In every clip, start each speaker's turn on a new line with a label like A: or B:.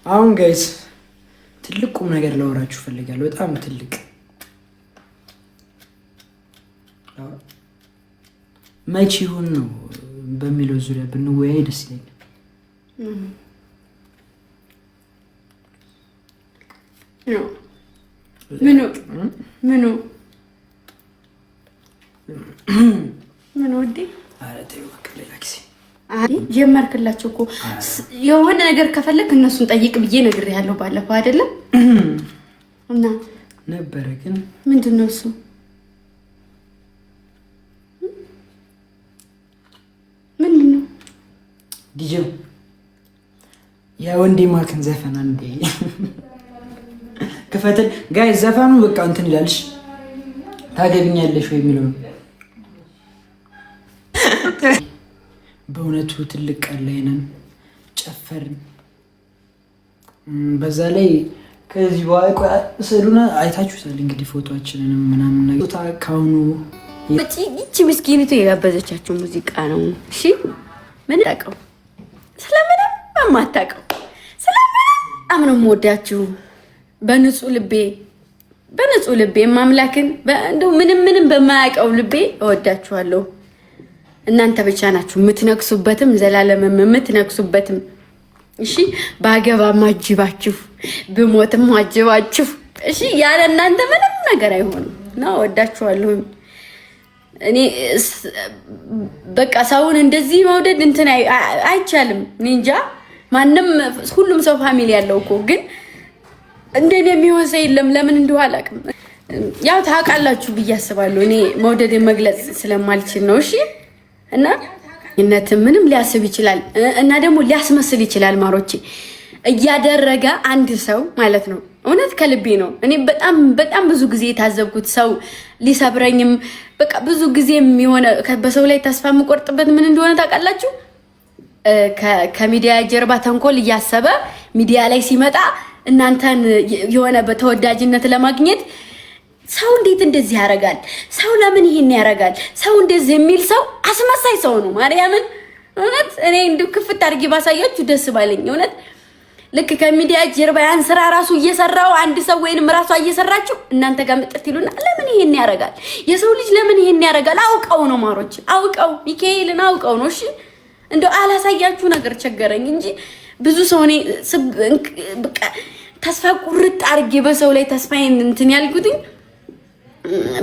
A: አሁን ጋይስ ትልቅ ቁም ነገር ላወራችሁ ፈልጋለሁ። በጣም ትልቅ መቼ ይሁን ነው በሚለው ዙሪያ ብንወያይ ደስ ይለኛል።
B: ምኑ ወዴ
A: ኧረ ተይው በቃ ሌላ ጊዜ
B: ጀመርክላቸው እኮ የሆነ ነገር ከፈለክ እነሱን ጠይቅ ብዬ ነግሬሃለሁ ባለፈው አይደለም እና
A: ነበረ ግን
B: ምንድነው እሱ ምንድነው
A: ዲጄ የወንዴ ማክን ዘፈን አንዴ ከፈተል ጋይስ ዘፈኑ በቃ እንትን ይላልሽ ታገቢኛለሽ ወይ የሚለው በእውነቱ ትልቅ ቀን ላይ ነን። ጨፈርን። በዛ ላይ ከዚህ በኋላ ስሉና አይታችሁታል እንግዲህ ፎቶአችንንም ምናምን ነገር ታካውኑ
B: ይቺ ምስኪኒቱ የጋበዘቻችሁ ሙዚቃ ነው። እሺ ምን ታውቀው ስለምንም ማታውቀው ስለምንም ነው የምወዳችሁ በንጹህ ልቤ ማምላክን እንደው ምንም በማያውቀው ልቤ እወዳችኋለሁ። እናንተ ብቻ ናችሁ የምትነክሱበትም ዘላለምም የምትነክሱበትም። እሺ ባገባ ማጅባችሁ ብሞትም ማጅባችሁ። እሺ ያለ እናንተ ምንም ነገር አይሆንም ነው። እወዳችኋለሁ። እኔ በቃ ሰውን እንደዚህ መውደድ እንትን አይቻልም። እኔ እንጃ ማንም ሁሉም ሰው ፋሚሊ ያለው እኮ ግን እንደኔ የሚሆን ሰው የለም። ለምን እንደው አላውቅም። ያው ታውቃላችሁ ብዬ አስባለሁ። እኔ መውደድ መግለጽ ስለማልችል ነው። እሺ እና እነት ምንም ሊያስብ ይችላል እና ደግሞ ሊያስመስል ይችላል። ማሮቼ እያደረገ አንድ ሰው ማለት ነው። እውነት ከልቤ ነው። እኔ በጣም ብዙ ጊዜ የታዘብኩት ሰው ሊሰብረኝም በቃ ብዙ ጊዜም የሆነ በሰው ላይ ተስፋ የምቆርጥበት ምን እንደሆነ ታውቃላችሁ? ከሚዲያ ጀርባ ተንኮል እያሰበ ሚዲያ ላይ ሲመጣ እናንተን የሆነ በተወዳጅነት ለማግኘት ሰው እንዴት እንደዚህ ያደርጋል? ሰው ለምን ይሄን ያደርጋል? ሰው እንደዚህ የሚል ሰው አስመሳይ ሰው ነው። ማርያምን እውነት እኔ እንደው ክፍት አድርጌ ባሳያችሁ ደስ ባለኝ። እውነት ልክ ከሚዲያ ጀርባ ያን ስራ ራሱ እየሰራው አንድ ሰው ወይንም ራሱ እየሰራችሁ እናንተ ጋር መጥተት ይሉና ለምን ይሄን ያደርጋል? የሰው ልጅ ለምን ይሄን ያደርጋል? አውቀው ነው ማሮች፣ አውቀው ሚካኤልን አውቀው ነው። እሺ እንደው አላሳያችሁ ነገር ቸገረኝ እንጂ ብዙ ሰው እኔ በቃ ተስፋ ቁርጥ አድርጌ በሰው ላይ ተስፋዬን እንትን ያልኩትኝ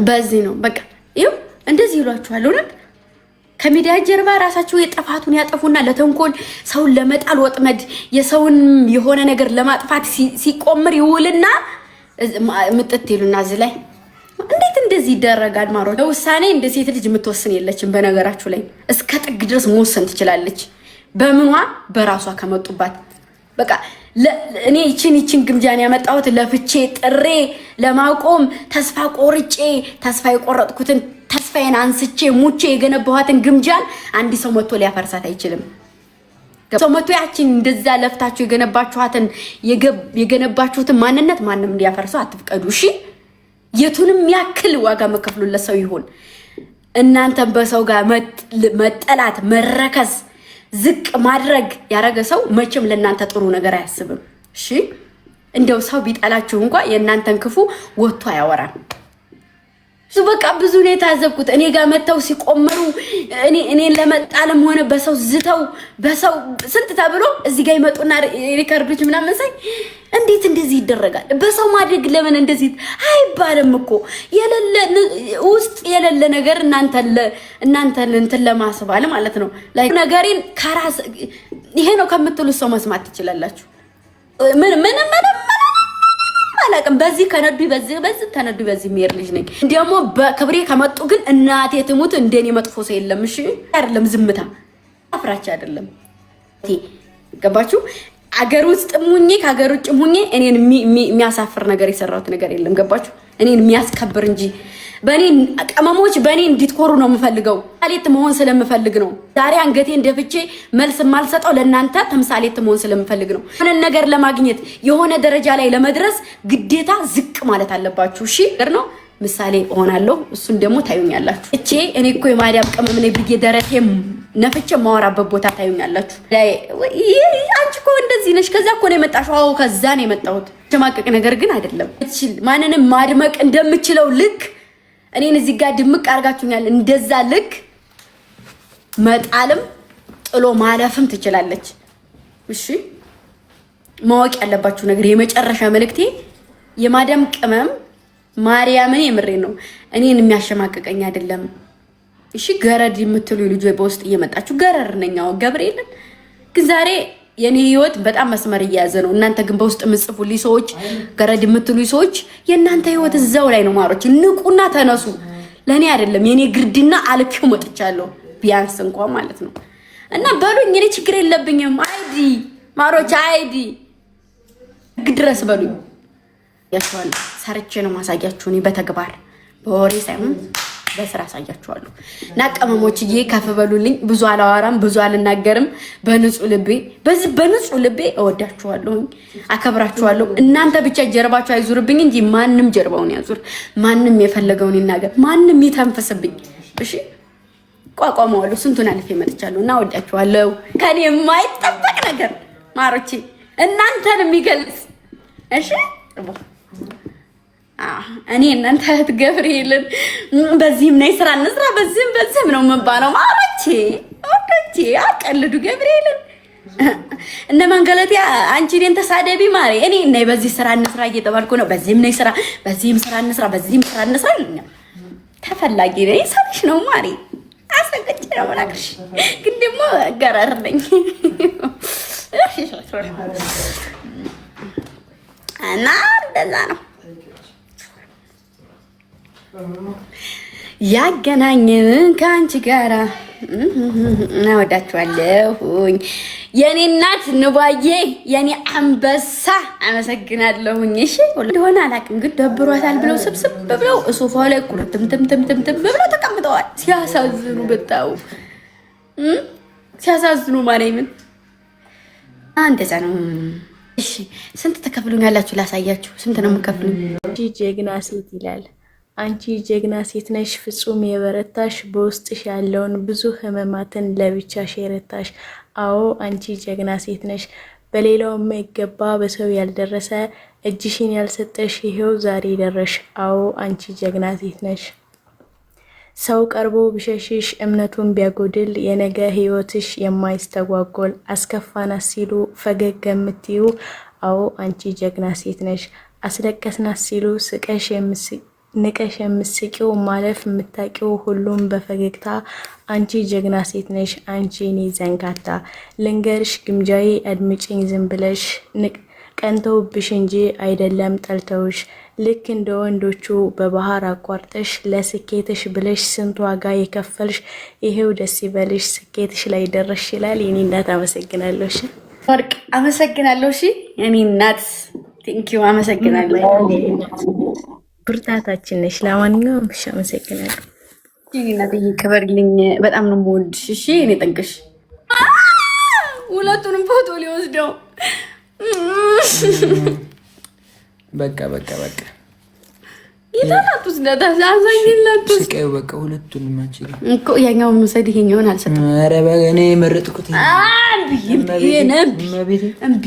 B: በዚህ ነው። በቃ ይኸው እንደዚህ ይሏችኋል። እውነት ከሚዲያ ጀርባ ራሳቸው የጠፋቱን ያጠፉና ለተንኮል ሰውን ለመጣል ወጥመድ የሰውን የሆነ ነገር ለማጥፋት ሲቆምር ይውልና ምጥት ይሉና እዚህ ላይ እንዴት እንደዚህ ይደረጋል? ማሮች ለውሳኔ እንደ ሴት ልጅ የምትወስን የለችም። በነገራችሁ ላይ እስከ ጥግ ድረስ መወሰን ትችላለች። በምኗ በራሷ ከመጡባት በቃ እኔ ይችን ግምጃን ያመጣሁት ለፍቼ ጥሬ ለማቆም ተስፋ ቆርጬ ተስፋ የቆረጥኩትን ተስፋዬን አንስቼ ሙቼ የገነባኋትን ግምጃን አንድ ሰው መጥቶ ሊያፈርሳት አይችልም። ሰው መጥቶ ያችን እንደዛ ለፍታችሁ የገነባችሁትን ማንነት ማንም እንዲያፈርሰው አትፍቀዱ። እሺ የቱንም ያክል ዋጋ መከፍሉለት ሰው ይሁን እናንተም በሰው ጋር መጠላት መረከስ ዝቅ ማድረግ ያረገ ሰው መቼም ለእናንተ ጥሩ ነገር አያስብም። እሺ እንደው ሰው ቢጠላችሁ እንኳን የእናንተን ክፉ ወጥቶ አያወራም። በቃ ብዙ ነው የታዘብኩት። እኔ ጋር መተው ሲቆመሩ እኔን ለመጣልም ሆነ በሰው ዝተው በሰው ስንት ተብሎ እዚህ ጋር ይመጡና ሪከርዶች ምናምን ሳይ እንዴት እንደዚህ ይደረጋል? በሰው ማድረግ ለምን እንደዚህ አይባልም እኮ የሌለ ውስጥ የሌለ ነገር እናንተን እንትን ለማስባል ማለት ነው። ላይ ነገሬን ከራስ ይሄ ነው ከምትሉት ሰው መስማት ትችላላችሁ። ምን አላውቅም። በዚህ ከነዱ በዚህ ተነዱ በዚህ ሜር ልጅ ነኝ። እንደሞ በክብሬ ከመጡ ግን እናቴ ትሙት እንደኔ መጥፎ ሰው የለም። እሺ አይደለም ዝምታ አፍራች አይደለም። ገባችሁ? አገር ውስጥ ሙኜ ከአገር ውጭ ሙኜ እኔን የሚያሳፍር ነገር የሰራሁት ነገር የለም። ገባችሁ? እኔን የሚያስከብር እንጂ በእኔ ቀመሞች በእኔ እንድትኮሩ ነው የምፈልገው። ተምሳሌት መሆን ስለምፈልግ ነው። ዛሬ አንገቴን ደፍቼ መልስ የማልሰጠው ለእናንተ ተምሳሌት መሆን ስለምፈልግ ነው። የሆነ ነገር ለማግኘት የሆነ ደረጃ ላይ ለመድረስ ግዴታ ዝቅ ማለት አለባችሁ። እሺ ነው ምሳሌ እሆናለሁ። እሱን ደግሞ ታዩኛላችሁ። እኔ እኮ የማርያም ቅመም ነኝ ብዬ ደረቴም ነፍቼ ማወራበት ቦታ ታዩኛላችሁ። አንቺ እኮ እንደዚህ ነሽ፣ ከዛ እኮ ነው የመጣሽው። አዎ ከዛ ነው የመጣሁት። ሸማቀቅ ነገር ግን አይደለም። ማንንም ማድመቅ እንደምችለው ልክ እኔን እዚህ ጋር ድምቅ አድርጋችሁኛል። እንደዛ ልክ መጣልም ጥሎ ማለፍም ትችላለች። እሺ ማወቅ ያለባችሁ ነገር የመጨረሻ መልእክቴ የማዳም ቅመም ማርያምን የምሬ ነው እኔን የሚያሸማቀቀኝ አይደለም። እሺ ገረድ የምትሉ ልጆች በውስጥ እየመጣችሁ ገረር ነኛው ገብርኤልን ግን ዛሬ የኔ ህይወት በጣም መስመር እየያዘ ነው። እናንተ ግን በውስጥ የምጽፉልኝ ሰዎች ገረድ የምትሉ ሰዎች የእናንተ ህይወት እዛው ላይ ነው። ማሮች ንቁና ተነሱ። ለኔ አይደለም የኔ ግርድና አልፌው መጥቻለሁ ቢያንስ እንኳን ማለት ነው። እና በሉኝ እኔ ችግር የለብኝም። አይዲ ማሮች አይዲ ግድረስ በሉኝ ያቻለ ሰርቼ ነው ማሳያችሁ። እኔ በተግባር በወሬ ሳይሆን በስራ አሳያችኋለሁ። እና ቀመሞችዬ ከፍ በሉልኝ። ብዙ አላወራም፣ ብዙ አልናገርም። በንጹህ ልቤ በንጹህ ልቤ እወዳችኋለሁ፣ አከብራችኋለሁ። እናንተ ብቻ ጀርባችሁ አይዙርብኝ እንጂ ማንም ጀርባውን ያዙር፣ ማንም የፈለገውን ይናገር፣ ማንም ይተንፈስብኝ። እሺ ቋቋማለሁ። ስንቱን አልፌ መጥቻለሁ እና እወዳችኋለሁ። ከኔ የማይጠበቅ ነገር ማሮቼ እናንተን የሚገልጽ እሺ እኔ እናንተ ገብርኤልን በዚህም ነይ ስራ እንስራ በዚህም ነው የምባለው። ማሮቼ ወዶቼ አቀልዱ ገብርኤልን እነ መንገለቴ አንቺ እኔን ተሳደቢ ማሬ እኔ ነይ በዚህ ስራ እንስራ እየተባልኩ ነው። በዚህም ነይ ስራ በዚህም ስራ እንስራ በዚህም ስራ እንስራ ይሉኛል። ተፈላጊ ነኝ ሰርሽ ነው ማሬ አሰገጭ ነው ማላክሽ ግን ደግሞ ገረር ነኝ እና እንደዛ ነው ያገናኘን ከአንቺ ጋራ እናወዳችኋለሁኝ የኔ እናት ንባዬ የኔ አንበሳ አመሰግናለሁኝ። እሺ እንደሆነ አላውቅም ግን ደብሯታል ብለው ስብስብ ብለው ሶፋው ላይ ቁርጥምጥምጥምጥም ብለው ተቀምጠዋል። ሲያሳዝኑ በጣው ሲያሳዝኑ ማርያምን እንደዛ ነው። እሺ ስንት ተከፍሉኛላችሁ? ላሳያችሁ። ስንት ነው የምከፍሉኝ?
C: ጀግና ሴት ይላል። አንቺ ጀግና ሴት ነሽ፣ ፍጹም የበረታሽ፣ በውስጥሽ ያለውን ብዙ ህመማትን ለብቻሽ የረታሽ። አዎ አንቺ ጀግና ሴት ነሽ፣ በሌላው የማይገባ በሰው ያልደረሰ እጅሽን ያልሰጠሽ ይሄው ዛሬ ደረሽ። አዎ አንቺ ጀግና ሴት ነሽ። ሰው ቀርቦ ብሸሽሽ እምነቱን ቢያጎድል የነገ ህይወትሽ የማይስተጓጎል አስከፋናት ሲሉ ፈገግ የምትዩ አዎ አንቺ ጀግና ሴት ነሽ። አስለቀስናት ሲሉ ንቀሽ የምስቂው ማለፍ የምታቂው ሁሉም በፈገግታ አንቺ ጀግና ሴት ነሽ። አንቺ እኔ ዘንጋታ ልንገርሽ ግምጃዬ አድምጪኝ ዝም ብለሽ ቀንተውብሽ እንጂ አይደለም ጠልተውሽ ልክ እንደ ወንዶቹ በባህር አቋርጠሽ ለስኬትሽ ብለሽ ስንት ዋጋ የከፈልሽ ይሄው ደስ ይበልሽ ስኬትሽ ላይ ደረሽ ይላል። የኔ እናት አመሰግናለሁ። እሺ
B: ወርቅ አመሰግናለሁ። እሺ የኔ እናት ቴንኪው አመሰግናለሁ።
C: ብርታታችን ነሽ። ለማንኛውም እሺ አመሰግናለሁ።
B: የኔ እናት ይከበርልኝ። በጣም ነው የምወድሽ። እሺ እኔ ጠንቅሽ ሁለቱንም ፎቶ ሊወስደው
A: በቃ
B: ይታላቱስ ለታዛኝላቱስ
A: ስቀዩ በቃ ሁለቱንም አንቺ
B: እኮ ያኛውን መሰድ ይሄኛውን አልሰጠም።
A: ኧረ እኔ መረጥኩት።
B: እምቢ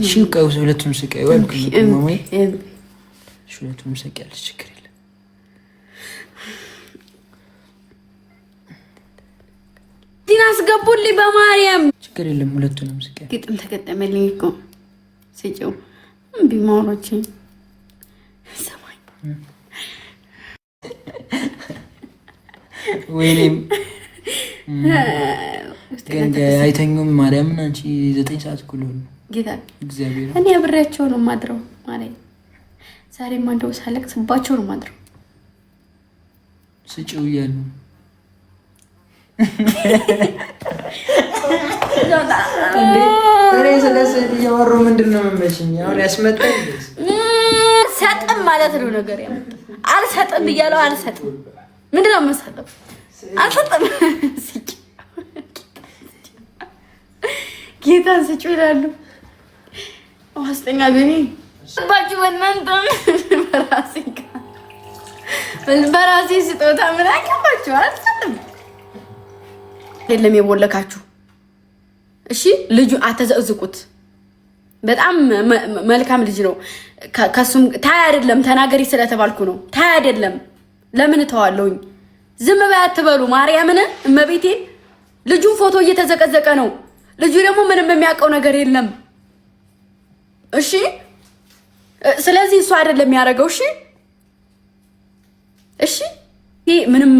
A: ሽቀዩ ሁለቱም ስቀዩ አልኩኝ። ማማዬ ሁለቱም ሰቂያለሽ ችግር የለም።
B: ዲና አስገቡልኝ በማርያም
A: ችግር የለም። ሁለቱንም ስቀዩ
B: ግጥም ተገጠመልኝ እኮ ስጪው እምቢ ማሮቼ ሰማኝ
A: ወይኔም ግን አይተኙም። ማርያምን አንቺ 9 ሰዓት እኮ ነው
B: ጌታ
A: እግዚአብሔር
B: እኔ አብሬያቸው ነው ማድረው ማለት ዛሬማ እንደው ሳለቅስባቸው ነው ማድረው
A: ስጪው እያሉ እኔ ስለዚህ እያወሩ ምንድን ነው የምመችኝ? አሁን ያስመጣኝ
B: ሰጥም ማለት ነው ነገር ያመጣ አልሰጥም እያለው አልሰጥም ምንድን ነው የምሰጠው? አልሰጥም ጌታ ስጪ ይላሉ። ዋስተኛ ገኔ ባጭ ወናንተ በራሴ ስጦታ ምን አቀባችሁ? አልሰጥም አይደለም የቦለካችሁ። እሺ ልጁ አተዘዝቁት። በጣም መልካም ልጅ ነው። ከሱም ታይ አይደለም ተናገሪ ስለተባልኩ ነው። ታይ አይደለም ለምን ተዋለውኝ? ዝም በይ አትበሉ። ማርያምን እመቤቴን ልጁን ፎቶ እየተዘቀዘቀ ነው። ልጁ ደግሞ ምንም የሚያውቀው ነገር የለም። እሺ ስለዚህ እሱ አይደለም ያደረገው። እሺ ይሄ ምንም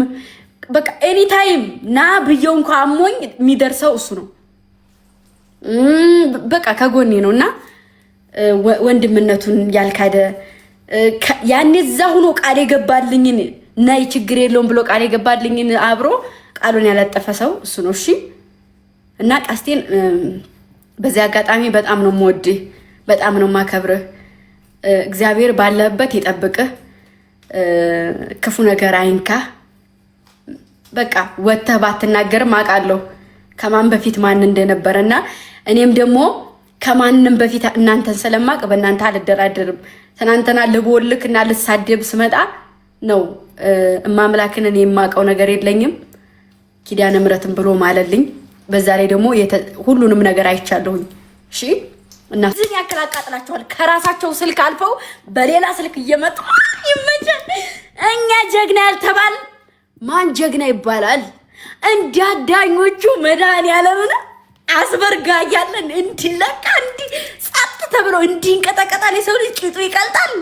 B: በቃ ኤኒ ታይም ና ብየው እንኳን አሞኝ የሚደርሰው እሱ ነው። በቃ ከጎኔ ነውና ወንድምነቱን ያልካደ ያኔ እዛ ሆኖ ቃል የገባልኝን ናይ ችግር የለውም ብሎ ቃል የገባልኝን አብሮ ቃሉን ያላጠፈ ሰው እሱ ነው። እሺ እና ቀስቴን በዚህ አጋጣሚ በጣም ነው የምወድህ፣ በጣም ነው የማከብርህ። እግዚአብሔር ባለበት ይጠብቅህ፣ ክፉ ነገር አይንካ። በቃ ወተህ ባትናገርም አውቃለሁ ከማን በፊት ማን እንደነበረና እኔም ደግሞ ከማንንም በፊት እናንተን ስለማቅ በእናንተ አልደራደርም። ትናንትና ልቦልክና ልሳደብ ስመጣ ነው እማምላክን እኔ የማውቀው ነገር የለኝም ኪዳነ ምሕረትን ብሎ ማለልኝ። በዛ ላይ ደግሞ ሁሉንም ነገር አይቻለሁኝ። እሺ እና እዚህ ያክል አቃጥላቸዋል። ከራሳቸው ስልክ አልፈው በሌላ ስልክ እየመጡ ይመቻል። እኛ ጀግና ያልተባል ማን ጀግና ይባላል? እንዲያዳኞቹ መድኃኒዓለምን አስበርጋ ያለን እንዲለቃ እንዲ ጸጥ ተብሎ እንዲንቀጠቀጣል። የሰው ልጅ ቂጡ ይቀልጣል።